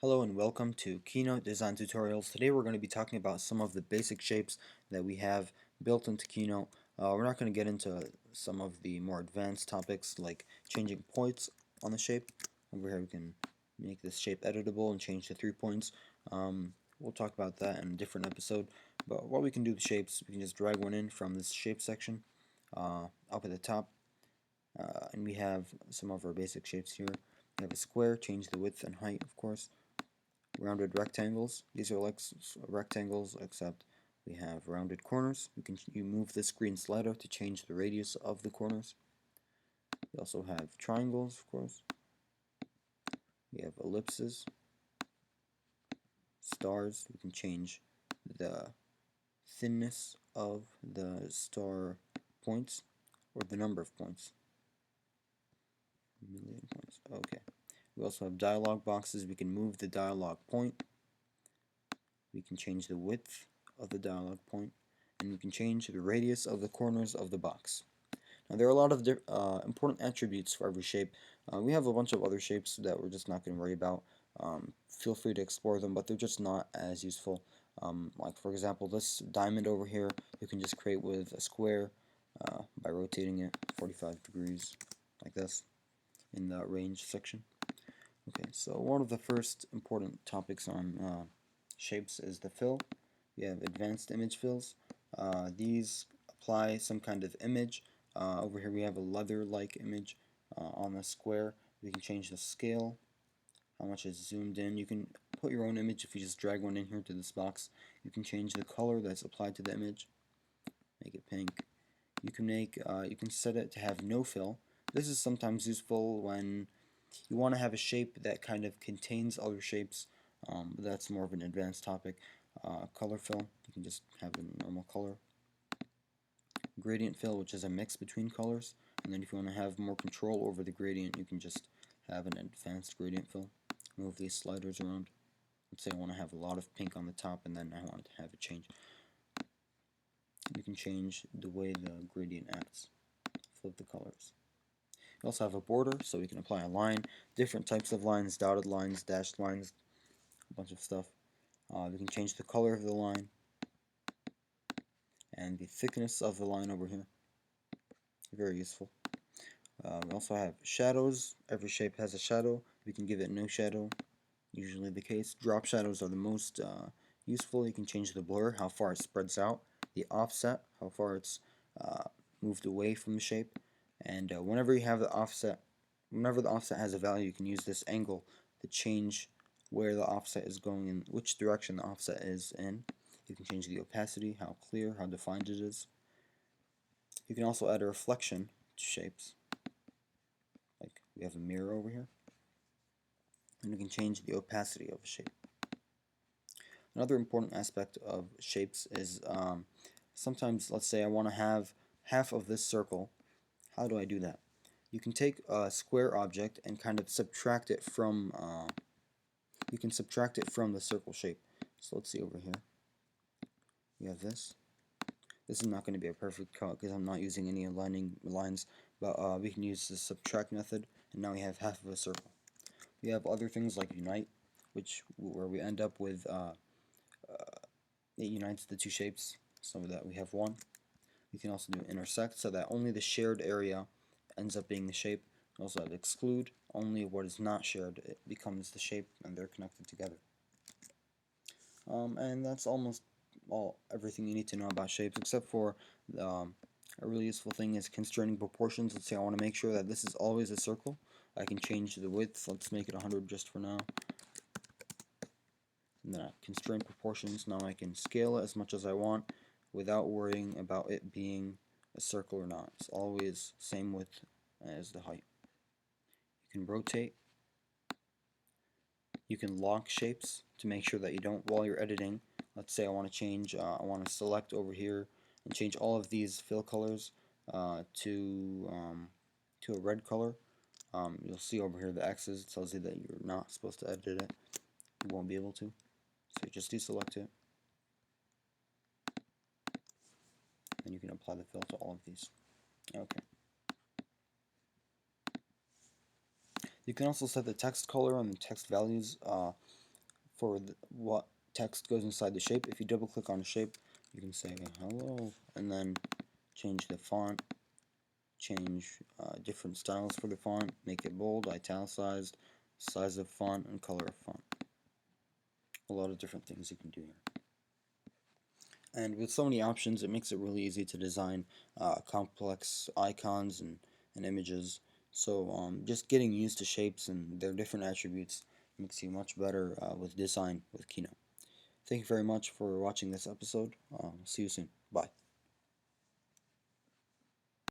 Hello and welcome to Keynote Design Tutorials. Today we're going to be talking about some of the basic shapes that we have built into Keynote. We're not going to get into some of the more advanced topics like changing points on the shape. Over here we can make this shape editable and change the 3 points. We'll talk about that in a different episode. But what we can do with shapes, we can just drag one in from this shape section up at the top. And we have some of our basic shapes here. We have a square, change the width and height, of course. Rounded rectangles. These are like rectangles, except we have rounded corners. You move this green slider to change the radius of the corners. We also have triangles, of course. We have ellipses, stars. We can change the thinness of the star points or the number of points. Million points. Okay. We also have dialog boxes. We can move the dialog point. We can change the width of the dialog point, and we can change the radius of the corners of the box. Now there are a lot of important attributes for every shape. We have a bunch of other shapes that we're just not going to worry about. Feel free to explore them, but they're just not as useful. Like for example, this diamond over here, you can just create with a square by rotating it 45 degrees like this in the range section. Okay, so one of the first important topics on shapes is the fill. We have advanced image fills. These apply some kind of image. Over here we have a leather-like image on the square. We can change the scale, how much is zoomed in. You can put your own image if you just drag one in here to this box. You can change the color that's applied to the image. Make it pink. You can set it to have no fill. This is sometimes useful when you want to have a shape that kind of contains other shapes. But that's more of an advanced topic. Color fill, you can just have a normal color. Gradient fill, which is a mix between colors. And then if you want to have more control over the gradient, you can just have an advanced gradient fill. Move these sliders around. Let's say I want to have a lot of pink on the top and then I want to have it change. You can change the way the gradient acts. Flip the colors. We also have a border, so we can apply a line, different types of lines, dotted lines, dashed lines, a bunch of stuff. We can change the color of the line and the thickness of the line over here. Very useful. We also have shadows. Every shape has a shadow. We can give it no shadow, usually the case. Drop shadows are the most useful. You can change the blur, how far it spreads out, the offset, how far it's moved away from the shape, and whenever the offset has a value, you can use this angle to change where the offset is going in, which direction the offset is in. You can change the opacity, how clear, how defined it is. You can also add a reflection to shapes. Like we have a mirror over here. And you can change the opacity of a shape. Another important aspect of shapes is sometimes, let's say I want to have half of this circle. How do I do that? You can take a square object and kind of subtract it from the circle shape. So let's see over here. We have this. This is not going to be a perfect cut because I'm not using any aligning lines, but we can use the subtract method, and now we have half of a circle. We have other things like unite, where we end up with it unites the two shapes so that we have one. We can also do intersect so that only the shared area ends up being the shape. We also have exclude, only what is not shared it becomes the shape and they're connected together. And that's almost everything you need to know about shapes, except for a really useful thing is constraining proportions. Let's say I want to make sure that this is always a circle. I can change the width. Let's make it 100 just for now. And then I constrain proportions. Now I can scale it as much as I want without worrying about it being a circle or not. It's always same width as the height. You can rotate. You can lock shapes to make sure that you don't, while you're editing, let's say I want to select over here and change all of these fill colors to a red color. You'll see over here the X's tells you that you're not supposed to edit it. You won't be able to. So you just deselect it. And you can apply the fill to all of these. Okay. You can also set the text color and the text values. for what text goes inside the shape. If you double click on a shape, you can say hello, and then change the font, change different styles for the font, make it bold, italicized, size of font, and color of font. A lot of different things you can do here. And with so many options, it makes it really easy to design complex icons and images. So just getting used to shapes and their different attributes makes you much better with design with Keynote. Thank you very much for watching this episode. See you soon. Bye.